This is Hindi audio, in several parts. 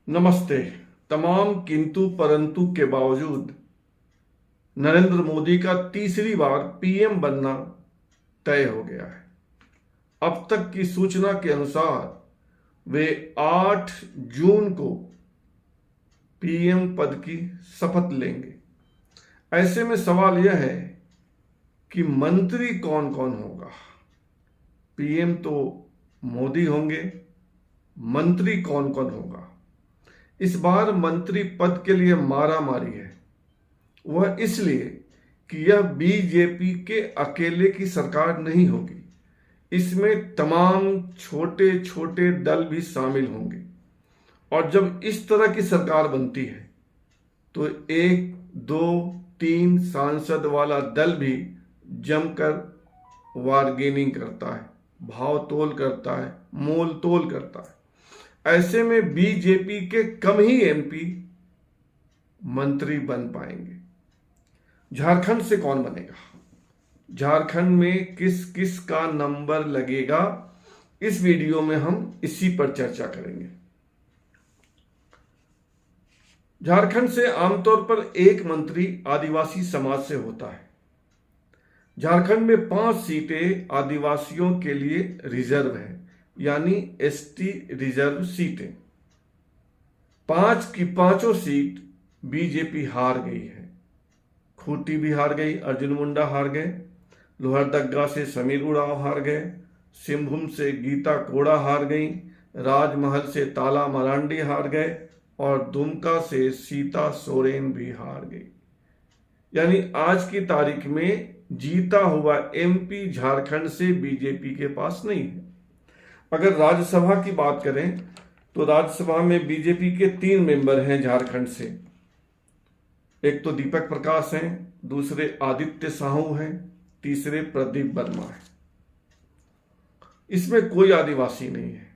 नमस्ते। तमाम किंतु परंतु के बावजूद नरेंद्र मोदी का तीसरी बार पीएम बनना तय हो गया है। अब तक की सूचना के अनुसार वे 8 जून को पीएम पद की शपथ लेंगे। ऐसे में सवाल यह है कि मंत्री कौन कौन होगा। पीएम तो मोदी होंगे, मंत्री कौन कौन होगा। इस बार मंत्री पद के लिए मारामारी है। वह इसलिए कि यह बीजेपी के अकेले की सरकार नहीं होगी। इसमें तमाम छोटे छोटे दल भी शामिल होंगे। और जब इस तरह की सरकार बनती है तो 1, 2, 3 सांसद वाला दल भी जमकर बार्गेनिंग करता है, भाव तोल करता है, मोल तोल करता है। ऐसे में बीजेपी के कम ही एमपी मंत्री बन पाएंगे। झारखंड से कौन बनेगा, झारखंड में किस किस का नंबर लगेगा, इस वीडियो में हम इसी पर चर्चा करेंगे। झारखंड से आमतौर पर एक मंत्री आदिवासी समाज से होता है। झारखंड में 5 सीटें आदिवासियों के लिए रिजर्व है, यानी एसटी रिजर्व सीटें। 5 की 5 सीट बीजेपी हार गई है। खूंटी भी हार गई, अर्जुन मुंडा हार गए, लोहरदगा से समीर उरांव हार गए, सिंहभूम से गीता कोड़ा हार गई, राजमहल से ताला मरांडी हार गए और दुमका से सीता सोरेन भी हार गई। यानी आज की तारीख में जीता हुआ एमपी झारखंड से बीजेपी के पास नहीं है। अगर राज्यसभा की बात करें तो राज्यसभा में बीजेपी के 3 मेंबर हैं झारखंड से। एक तो दीपक प्रकाश हैं, दूसरे आदित्य साहू हैं, तीसरे प्रदीप वर्मा है। इसमें कोई आदिवासी नहीं है।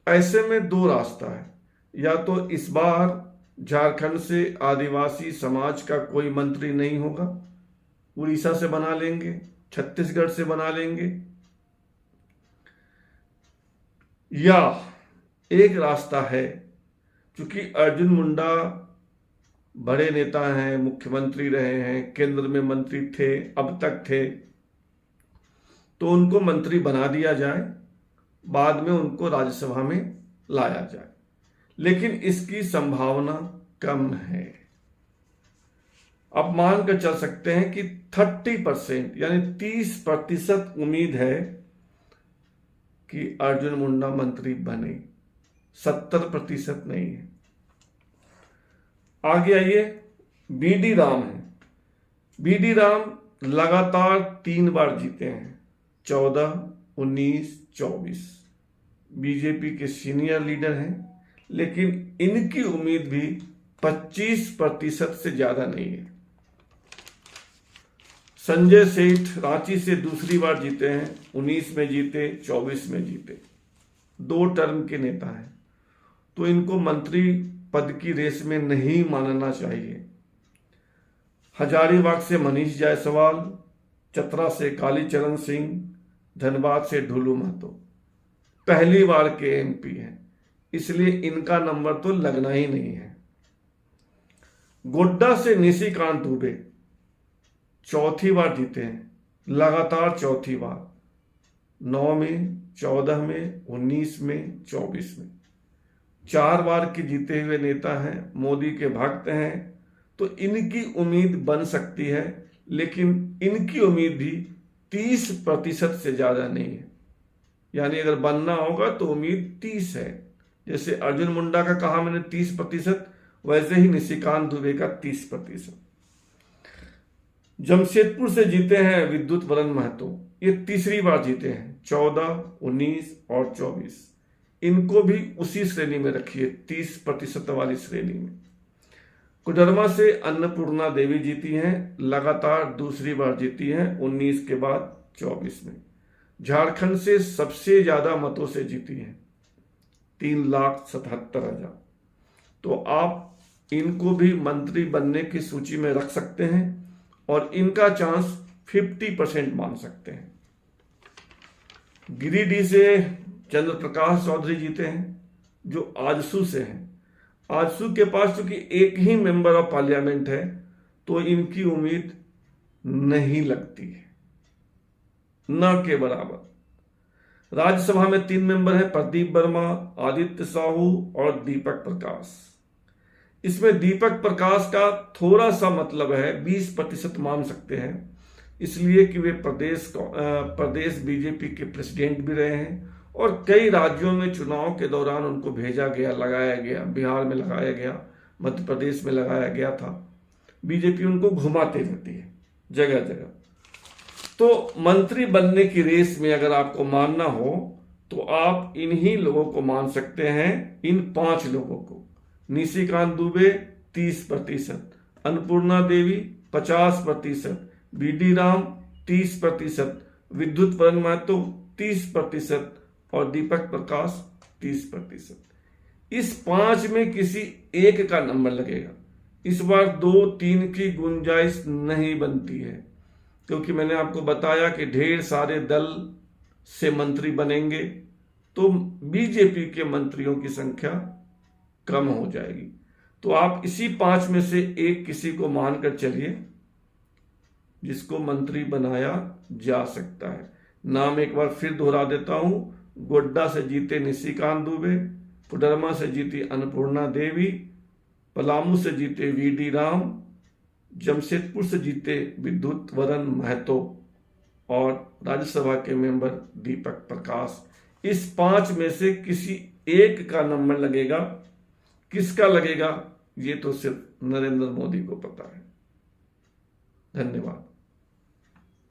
ऐसे में 2 रास्ता है, या तो इस बार झारखंड से आदिवासी समाज का कोई मंत्री नहीं होगा, उड़ीसा से बना लेंगे, छत्तीसगढ़ से बना लेंगे, या एक रास्ता है, क्योंकि अर्जुन मुंडा बड़े नेता हैं, मुख्यमंत्री रहे हैं, केंद्र में मंत्री थे, अब तक थे, तो उनको मंत्री बना दिया जाए, बाद में उनको राज्यसभा में लाया जाए। लेकिन इसकी संभावना कम है। अब मानकर चल सकते हैं कि 30% यानी 30% उम्मीद है कि अर्जुन मुंडा मंत्री बने, 70% नहीं है। आगे आइए, बीडी राम है। बीडी राम लगातार 3 बार जीते हैं, 14, 19, 24। बीजेपी के सीनियर लीडर हैं, लेकिन इनकी उम्मीद भी 25% से ज्यादा नहीं है। संजय सेठ रांची से दूसरी बार जीते हैं, 19 में जीते, 24 में जीते, 2 टर्म के नेता हैं, तो इनको मंत्री पद की रेस में नहीं मानना चाहिए। हजारीबाग से मनीष जायसवाल, चतरा से कालीचरण सिंह, धनबाद से ढुलू महतो पहली बार के एमपी हैं, इसलिए इनका नंबर तो लगना ही नहीं है। गोड्डा से निशिकांत दुबे 4थी बार जीते हैं, लगातार 4थी बार, 9 में, 14 में, 19 में, 24 में, 4 बार के जीते हुए नेता हैं, मोदी के भक्त हैं, तो इनकी उम्मीद बन सकती है, लेकिन इनकी उम्मीद भी 30% से ज्यादा नहीं है। यानी अगर बनना होगा तो उम्मीद 30 है। जैसे अर्जुन मुंडा का कहा मैंने 30%, वैसे ही निशिकांत दुबे का 30%। जमशेदपुर से जीते हैं विद्युत वरण महतो, ये तीसरी बार जीते हैं, 14, 19 और 24। इनको भी उसी श्रेणी में रखिए, 30% वाली श्रेणी में। कोडरमा से अन्नपूर्णा देवी जीती हैं, लगातार दूसरी बार जीती हैं, 19 के बाद 24 में। झारखंड से सबसे ज्यादा मतों से जीती हैं, 3,77,000। तो आप इनको भी मंत्री बनने की सूची में रख सकते हैं और इनका चांस 50% मान सकते हैं। गिरिडीह से चंद्र प्रकाश चौधरी जीते हैं, जो आजसू से हैं। आजसू के पास चूंकि एक ही मेंबर ऑफ पार्लियामेंट है तो इनकी उम्मीद नहीं लगती है, न के बराबर। राज्यसभा में 3 मेंबर हैं, प्रदीप वर्मा, आदित्य साहू और दीपक प्रकाश। इसमें दीपक प्रकाश का थोड़ा सा मतलब है, 20% मान सकते हैं, इसलिए कि वे प्रदेश बीजेपी के प्रेसिडेंट भी रहे हैं और कई राज्यों में चुनाव के दौरान उनको भेजा गया, लगाया गया। बिहार में लगाया गया, मध्य प्रदेश में लगाया गया था। बीजेपी उनको घुमाते रहती है जगह जगह। तो मंत्री बनने की रेस में अगर आपको मानना हो तो आप इन्हीं लोगों को मान सकते हैं, इन 5 लोगों को। निशिकांत दुबे 30%, अन्नपूर्णा देवी 50%, बीडी राम 30%, विद्युत वरण महतो 30% और दीपक प्रकाश 30%। इस 5 में किसी एक का नंबर लगेगा। इस बार 2-3 की गुंजाइश नहीं बनती है, क्योंकि मैंने आपको बताया कि ढेर सारे दल से मंत्री बनेंगे तो बीजेपी के मंत्रियों की संख्या कम हो जाएगी। तो आप इसी 5 में से एक किसी को मानकर चलिए जिसको मंत्री बनाया जा सकता है। नाम एक बार फिर दोहरा देता हूं। गोड्डा से जीते निशिकांत दुबे, कोडरमा से जीती अन्नपूर्णा देवी, पलामू से जीते वीडी राम, जमशेदपुर से जीते विद्युत वरण महतो और राज्यसभा के मेंबर दीपक प्रकाश। इस 5 में से किसी एक का नंबर लगेगा। किसका लगेगा ये तो सिर्फ नरेंद्र मोदी को पता है। धन्यवाद।